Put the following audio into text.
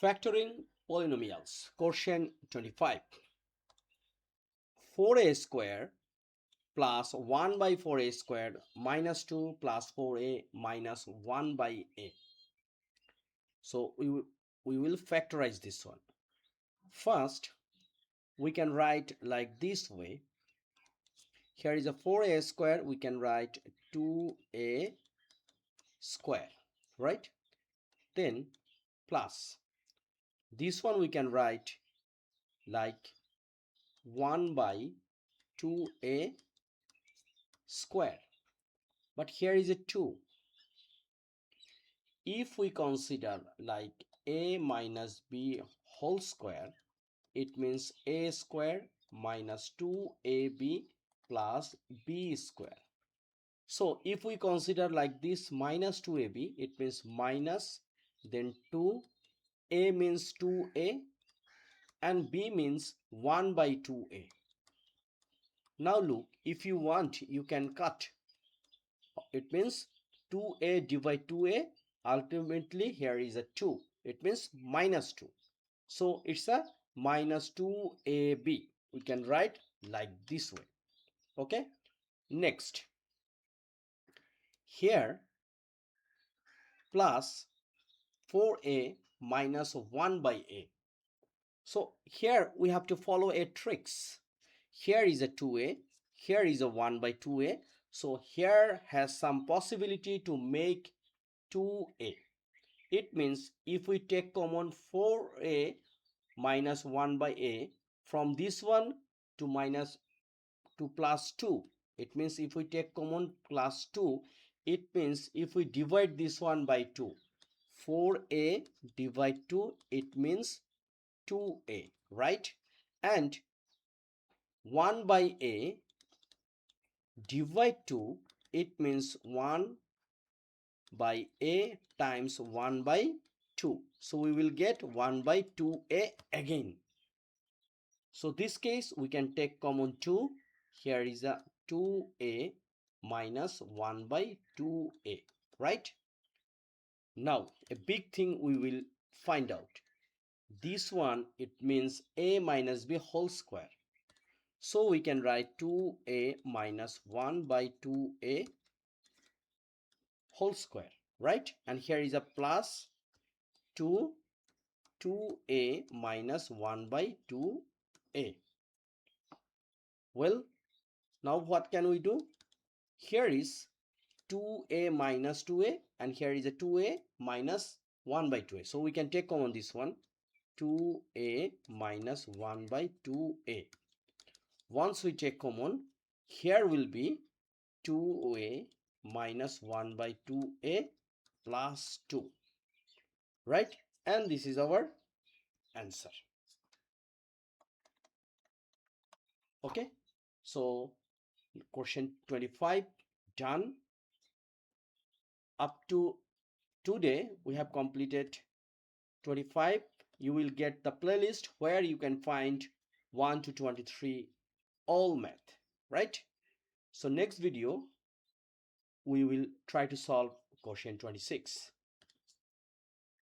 Factoring polynomials. Question 25. 4a square plus 1 by 4a squared minus 2 plus 4a minus 1 by a. So we will factorize this one. First, we can write like this way. Here is a 4a square. We can write 2a square, right? Then plus this one we can write like 1 by 2a square, but here is a 2. If we consider like a minus b whole square, it means a square minus 2ab plus b square. So if we consider like this minus 2ab, it means minus, then 2, a means 2a and b means 1 by 2a. Now look, if you want, you can cut. It means 2a divide 2a, ultimately here is a 2. It means minus 2. So it's a minus 2ab. We can write like this way. Okay. Next, here plus 4a minus 1 by a. So here we have to follow a tricks. Here is a 2a, here is a 1 by 2a. So here has some possibility to make 2a. It means if we take common 4a minus 1 by a, from this one to minus to plus 2, it means if we take common plus 2, it means if we divide this one by 2, 4a divide 2, it means 2a, right? And 1 by a divide 2, it means 1 by a times 1 by 2. So we will get 1 by 2a again. So this case we can take common 2. Here is a 2a minus 1 by 2a, right? Now a big thing we will find out. This one, it means a minus b whole square. So we can write 2a minus 1 by 2a whole square, right? And here is a plus 2a minus 1 by 2a. Well, now what can we do? Here is 2a minus 2a and here is a 2a minus 1 by 2a. So we can take common this one, 2a minus 1 by 2a. Once we take common, here will be 2a minus 1 by 2a plus 2, right? And this is our answer. Okay, so question 25 done. Up to today we have completed 25. You will get the playlist where you can find 1 to 23 all math, right? So next video we will try to solve question 26.